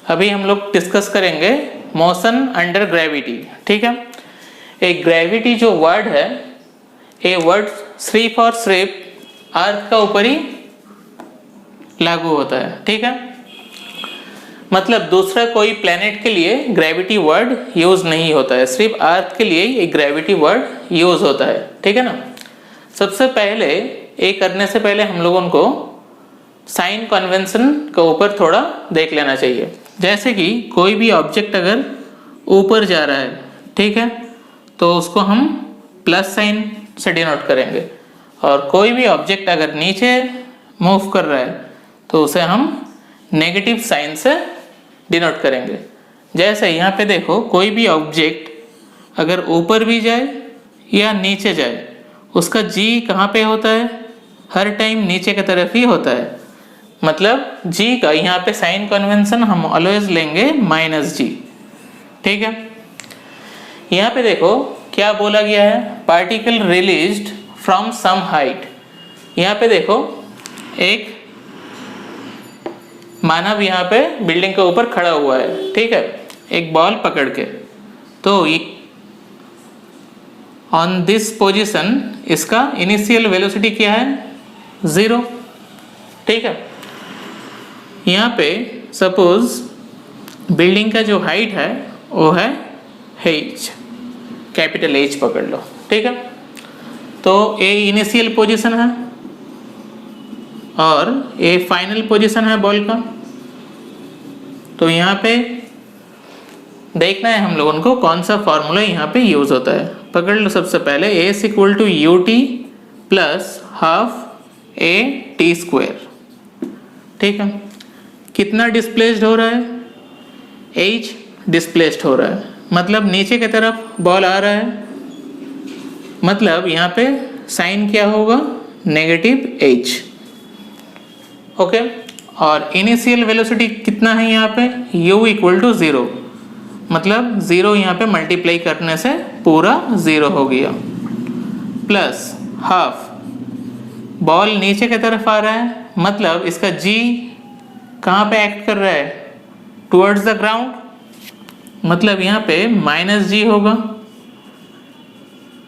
अभी हम लोग डिस्कस करेंगे मोशन अंडर ग्रेविटी। ठीक है, एक ग्रेविटी जो वर्ड है, ये वर्ड सिर्फ और सिर्फ अर्थ का ऊपर ही लागू होता है। ठीक है, मतलब दूसरा कोई प्लेनेट के लिए ग्रेविटी वर्ड यूज नहीं होता है, सिर्फ अर्थ के लिए एक ग्रेविटी वर्ड यूज होता है। ठीक है ना। सबसे पहले ये करने से पहले हम लोगों को साइन कन्वेंशन के ऊपर थोड़ा देख लेना चाहिए। जैसे कि कोई भी ऑब्जेक्ट अगर ऊपर जा रहा है, ठीक है, तो उसको हम प्लस साइन से डिनोट करेंगे, और कोई भी ऑब्जेक्ट अगर नीचे मूव कर रहा है तो उसे हम नेगेटिव साइन से डिनोट करेंगे। जैसे यहाँ पे देखो, कोई भी ऑब्जेक्ट अगर ऊपर भी जाए या नीचे जाए, उसका जी कहाँ पे होता है? हर टाइम नीचे की तरफ ही होता है। मतलब जी का यहाँ पे साइन कन्वेंशन हम ऑलवेज लेंगे -g। ठीक है, यहाँ पे देखो क्या बोला गया है, particle released from some height. यहाँ पे देखो एक मानव यहाँ पे बिल्डिंग के ऊपर खड़ा हुआ है, ठीक है, एक बॉल पकड़ के। तो ऑन दिस पोजीशन इसका इनिशियल वेलोसिटी क्या है? 0। ठीक है, यहाँ पे सपोज बिल्डिंग का जो हाइट है वो है h, कैपिटल H पकड़ लो। ठीक है, तो ये इनिशियल पोजीशन है और ये फाइनल पोजीशन है बॉल का। तो यहाँ पे देखना है हम लोगों को कौन सा फॉर्मूला यहाँ पे यूज होता है। पकड़ लो सबसे पहले S = ut plus half a_t²। ठीक है, कितना डिस्प्लेस्ड हो रहा है? h डिस्प्लेस्ड हो रहा है, मतलब नीचे की तरफ बॉल आ रहा है, मतलब यहाँ पे साइन क्या होगा? -h। ओके, और इनिशियल वेलोसिटी कितना है यहाँ पे? u = 0, मतलब 0 यहाँ पे मल्टीप्लाई करने से पूरा 0 हो गया, प्लस हाफ बॉल नीचे की तरफ आ रहा है, मतलब इसका g कहाँ पे एक्ट कर रहा है? टुवर्ड्स द ग्राउंड, मतलब यहाँ पे -g होगा।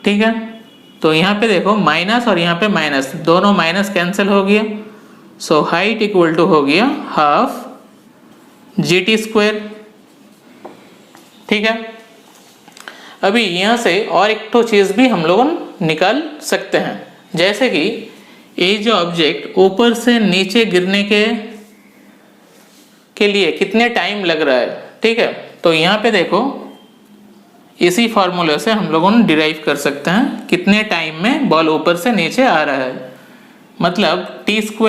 ठीक है, तो यहाँ पे देखो माइनस और यहाँ पे माइनस, दोनों माइनस कैंसिल हो गया। सो हाइट = हो गया हाफ gt²। ठीक है, अभी यहाँ से और एक तो चीज़ भी हम लोग निकाल सकते हैं, जैसे कि ये जो ऑब्जेक्ट ऊपर से नीचे गिरने के लिए कितने टाइम लग रहा है। ठीक है, तो यहाँ पे देखो इसी फॉर्मूले से हम लोगों ने डिराइव कर सकते हैं कितने टाइम में बॉल ऊपर से नीचे आ रहा है। मतलब t² =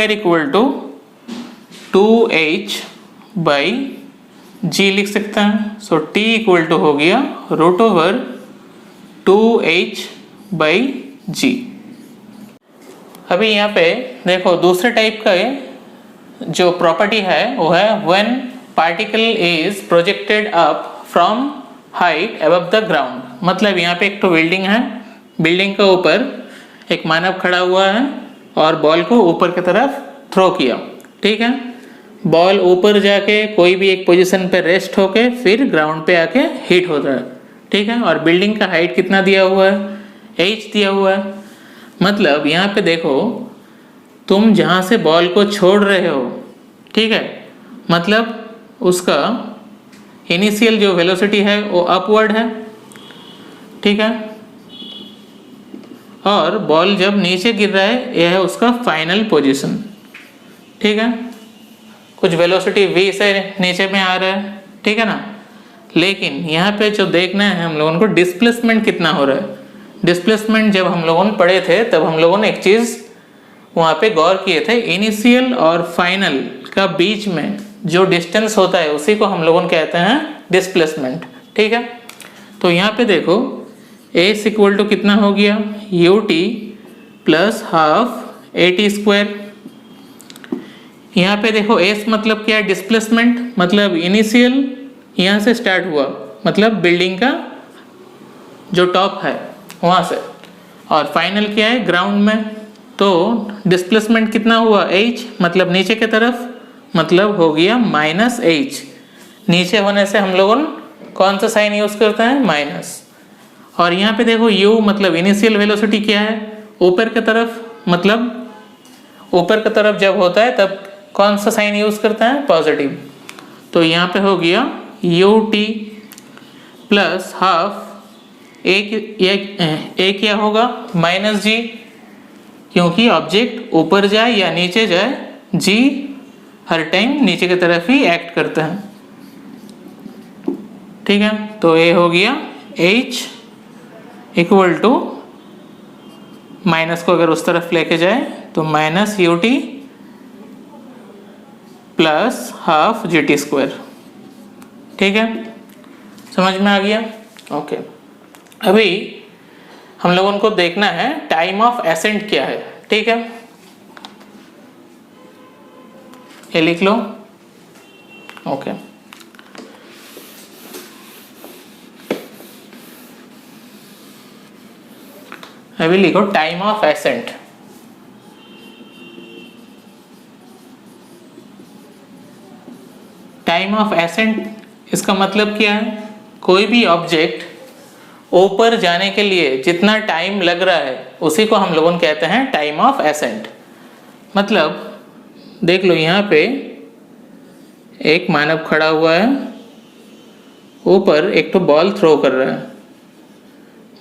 2h/g लिख सकते हैं। सो t = हो गया √2h/g। अभी यहाँ पे देखो दूसरे टाइप का जो प्रॉपर्टी है वो है when particle is projected up from height above the ground. मतलब यहाँ पे एक तो बिल्डिंग है, बिल्डिंग के ऊपर एक मानव खड़ा हुआ है और बॉल को ऊपर की तरफ थ्रो किया। ठीक है, बॉल ऊपर जाके कोई भी एक पोजीशन पे रेस्ट होके फिर ग्राउंड पे आके हिट होता है। ठीक है, और बिल्डिंग का हाइट कितना दिया हुआ है? h दिया हुआ है। मतलब यहाँ पे देखो तुम जहाँ से बॉल को छोड़ रहे हो, ठीक है, मतलब उसका इनिशियल जो वेलोसिटी है वो अपवर्ड है। ठीक है, और बॉल जब नीचे गिर रहा है यह है उसका फाइनल पोजीशन। ठीक है, कुछ वेलोसिटी v से नीचे में आ रहा है। ठीक है ना, लेकिन यहाँ पे जो देखना है हम लोगों को डिस्प्लेसमेंट कितना हो रहा है। डिस्प्लेसमेंट जब हम लोगों ने पढ़े थे तब हम लोगों ने एक चीज़ वहाँ पे गौर किए थे, इनिशियल और फाइनल का बीच में जो डिस्टेंस होता है उसी को हम लोगों ने कहते हैं डिस्प्लेसमेंट। ठीक है, तो यहाँ पे देखो s = कितना हो गया? ut plus half a_t²। यहाँ पे देखो s मतलब क्या है? डिस्प्लेसमेंट, मतलब इनिशियल यहाँ से स्टार्ट हुआ, मतलब बिल्डिंग का जो टॉप है वहाँ से, और फाइनल क्या है? ग्राउंड में। तो डिस्प्लेसमेंट कितना हुआ? h, मतलब नीचे की तरफ, मतलब हो गया -h। नीचे होने से हम लोगों कौन सा साइन यूज करते हैं, माइनस। और यहाँ पे देखो u मतलब इनिशियल वेलोसिटी क्या है, ऊपर की तरफ, मतलब ऊपर की तरफ जब होता है तब कौन सा साइन यूज करते हैं, पॉजिटिव। तो यहाँ पे हो गया ut प्लस हाफ ए क्या होगा, माइनस जी, क्योंकि ऑब्जेक्ट ऊपर जाए या नीचे जाए जी हर टाइम नीचे की तरफ ही एक्ट करता है। ठीक है, तो ए हो गया h इक्वल टू, माइनस को अगर उस तरफ लेके जाए तो minus ut plus half G T square. ठीक है, समझ में आ गया। ओके, अभी हम लोगों को देखना है टाइम ऑफ एसेंट क्या है। ठीक है, ये लिख लो। ओके, अभी लिखो time of accent. Time of accent इसका मतलब क्या है, कोई भी ऑब्जेक्ट ऊपर जाने के लिए जितना टाइम लग रहा है उसी को हम लोगों कहते हैं टाइम ऑफ एसेंट। मतलब देख लो, यहाँ पे एक मानव खड़ा हुआ है, ऊपर एक तो बॉल थ्रो कर रहा है।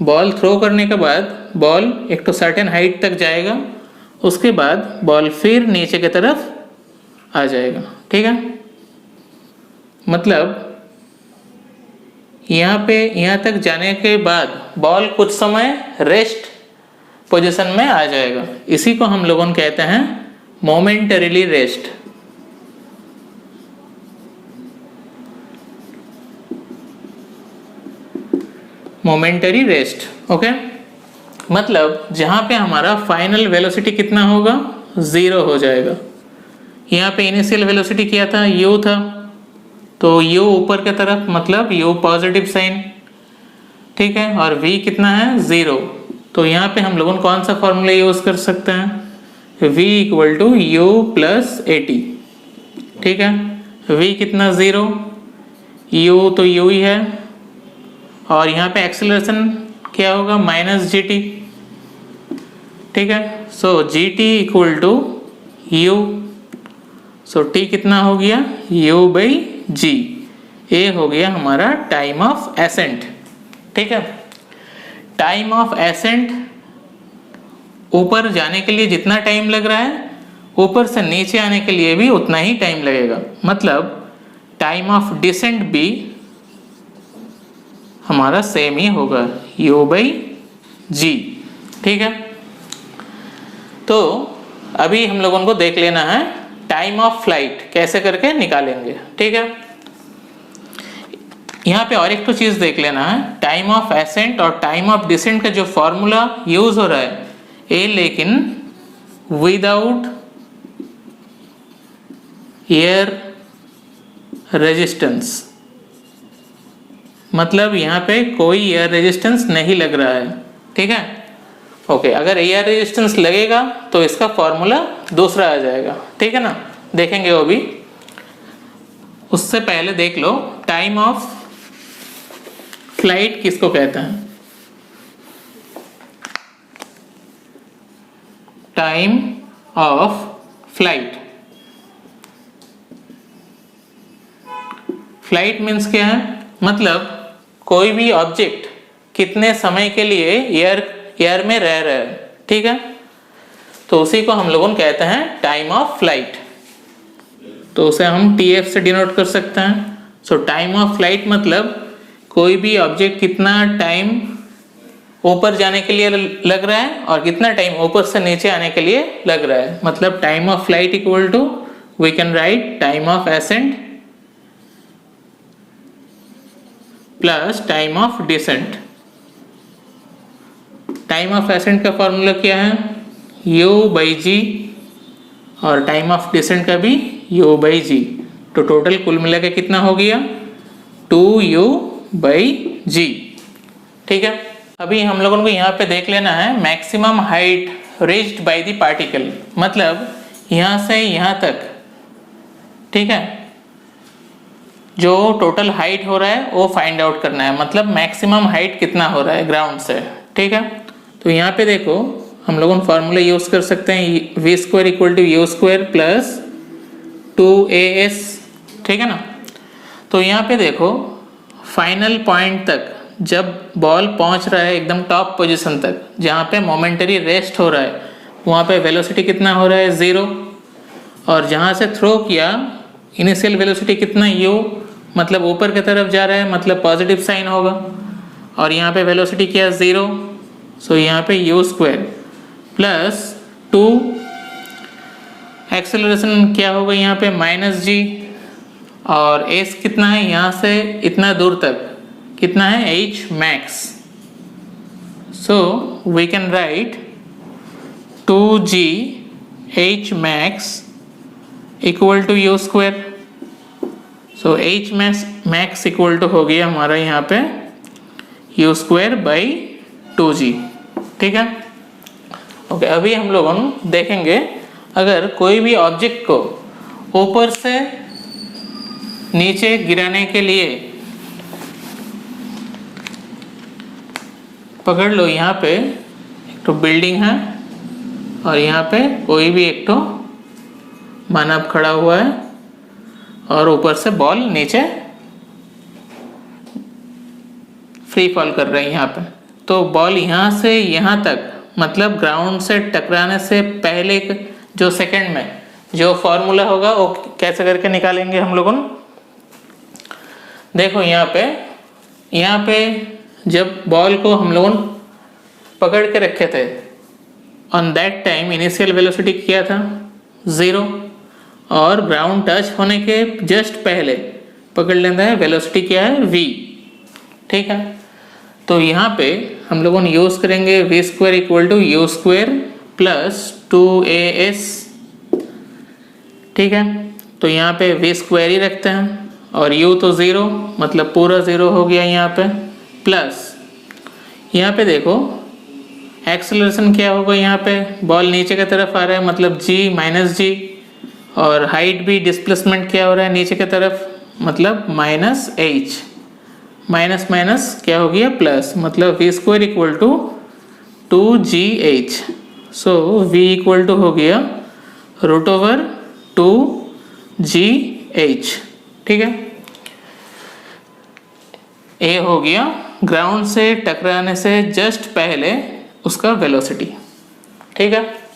बॉल थ्रो करने के बाद बॉल एक तो सर्टेन हाइट तक जाएगा, उसके बाद बॉल फिर नीचे की तरफ आ जाएगा। ठीक है, मतलब यहाँ तक जाने के बाद बॉल कुछ समय रेस्ट पोजीशन में आ जाएगा। इसी को हम लोगों कहते हैं momentarily rest. Momentary rest. Okay, मतलब जहां पे हमारा फाइनल वेलोसिटी कितना होगा, 0 हो जाएगा। यहाँ पे इनिशियल वेलोसिटी क्या था, u था, तो u ऊपर की तरफ, मतलब u पॉजिटिव साइन। ठीक है, और v कितना है, 0। तो यहाँ पे हम लोगों कौन सा फॉर्मूला यूज कर सकते हैं, v equal to u plus at। ठीक है, v कितना, 0, u तो u ही है, और यहाँ पे एक्सेलरेशन क्या होगा, माइनस जी टी। ठीक है, so G T equal to U, so T कितना हो गया, u बाई जी। ये हो गया हमारा टाइम ऑफ एसेंट। ठीक है, टाइम ऑफ एसेंट, ऊपर जाने के लिए जितना टाइम लग रहा है ऊपर से नीचे आने के लिए भी उतना ही टाइम लगेगा। मतलब टाइम ऑफ डिसेंट भी हमारा सेम ही होगा, u बाई जी। ठीक है, तो अभी हम लोगों को देख लेना है टाइम ऑफ फ्लाइट कैसे करके निकालेंगे। ठीक है, यहाँ पे और एक तो चीज देख लेना है, टाइम ऑफ एसेंट और टाइम ऑफ डिसेंट का जो फॉर्मूला यूज हो रहा है ये, लेकिन विदाउट एयर रेजिस्टेंस। मतलब यहाँ पे कोई एयर रेजिस्टेंस नहीं लग रहा है। ठीक है, ओके, अगर एयर रेजिस्टेंस लगेगा तो इसका फॉर्मूला दूसरा आ जाएगा। ठीक है ना, देखेंगे वो भी। उससे पहले देख लो टाइम ऑफ फ्लाइट किसको कहते हैं। Time of flight, flight means क्या है, मतलब कोई भी ऑब्जेक्ट कितने समय के लिए एयर में रह रहा है। ठीक है, तो उसी को हम लोगों कहते हैं टाइम ऑफ फ्लाइट। तो उसे हम TF से डिनोट कर सकते हैं। सो टाइम ऑफ फ्लाइट मतलब कोई भी ऑब्जेक्ट कितना टाइम ऊपर जाने के लिए लग रहा है और कितना टाइम ऊपर से नीचे आने के लिए लग रहा है। मतलब time of flight equal to, we can write time of ascent plus time of descent. Time of ascent का फॉर्मूला क्या है, u बाई जी, और टाइम ऑफ डिसेंट का भी u बाई जी। तो टोटल कुल मिला के कितना हो गया, 2u बाई जी। ठीक है, अभी हम लोगों को यहाँ पे देख लेना है maximum height reached by the particle, मतलब यहाँ से यहाँ तक। ठीक है, जो टोटल हाइट हो रहा है वो फाइंड आउट करना है, मतलब मैक्सिमम हाइट कितना हो रहा है ग्राउंड से। ठीक है, तो यहाँ पे देखो हम लोगों फॉर्मूला यूज कर सकते हैं v square equal to u square plus 2as। ठीक है ना। तो यहाँ पे देखो फाइनल पॉइंट तक जब बॉल पहुँच रहा है एकदम टॉप पोजीशन तक जहाँ पे मोमेंटरी रेस्ट हो रहा है, वहाँ पे वेलोसिटी कितना हो रहा है 0, और जहाँ से थ्रो किया इनिशियल वेलोसिटी कितना u, मतलब ऊपर की तरफ जा रहा है, मतलब पॉजिटिव साइन होगा, और यहाँ पे वेलोसिटी क्या 0, सो यहाँ पे यू स्क्वायर प्लस 2 एक्सेलरेशन क्या होगा यहाँ पे -g, और s कितना है यहाँ से इतना दूर तक कितना है h max, so we can write 2g h max equal to u square. So h max equal to हो गया हमारा यहाँ पे यू स्क्वायर बाई 2g। ठीक है, ओके। अभी हम लोग देखेंगे अगर कोई भी ऑब्जेक्ट को ऊपर से नीचे गिराने के लिए, पकड़ लो यहाँ पे एक तो बिल्डिंग है और यहाँ पे कोई भी एक तो मानव खड़ा हुआ है और ऊपर से बॉल नीचे फ्री फॉल कर रही है यहाँ पे। तो बॉल यहाँ से यहाँ तक, मतलब ग्राउंड से टकराने से पहले जो सेकंड में जो फॉर्मूला होगा वो कैसे करके निकालेंगे हम लोगों। देखो यहाँ पे जब बॉल को हम लोगों पकड़ के रखे थे, on that time initial velocity क्या था 0, और ग्राउंड टच होने के जस्ट पहले पकड़ लेना है वेलोसिटी क्या है v। ठीक है, तो यहाँ पे हम लोगों ने यूज करेंगे v square equal to u square plus 2as। ठीक है, तो यहाँ पे वी स्क्वायर ही रखते हैं और u तो 0, मतलब पूरा 0 हो गया यहाँ पे, प्लस यहाँ पे देखो एक्सेलरेशन क्या होगा, यहाँ पे बॉल नीचे की तरफ आ रहा है मतलब g -g, और हाइट भी डिस्प्लेसमेंट क्या हो रहा है नीचे की तरफ, मतलब -h, माइनस माइनस क्या हो गया प्लस, मतलब v square equal to 2gh। So v equal to हो गया √2gh। ठीक है, ए हो गया ग्राउंड से टकराने से जस्ट पहले उसका वेलोसिटी। ठीक है।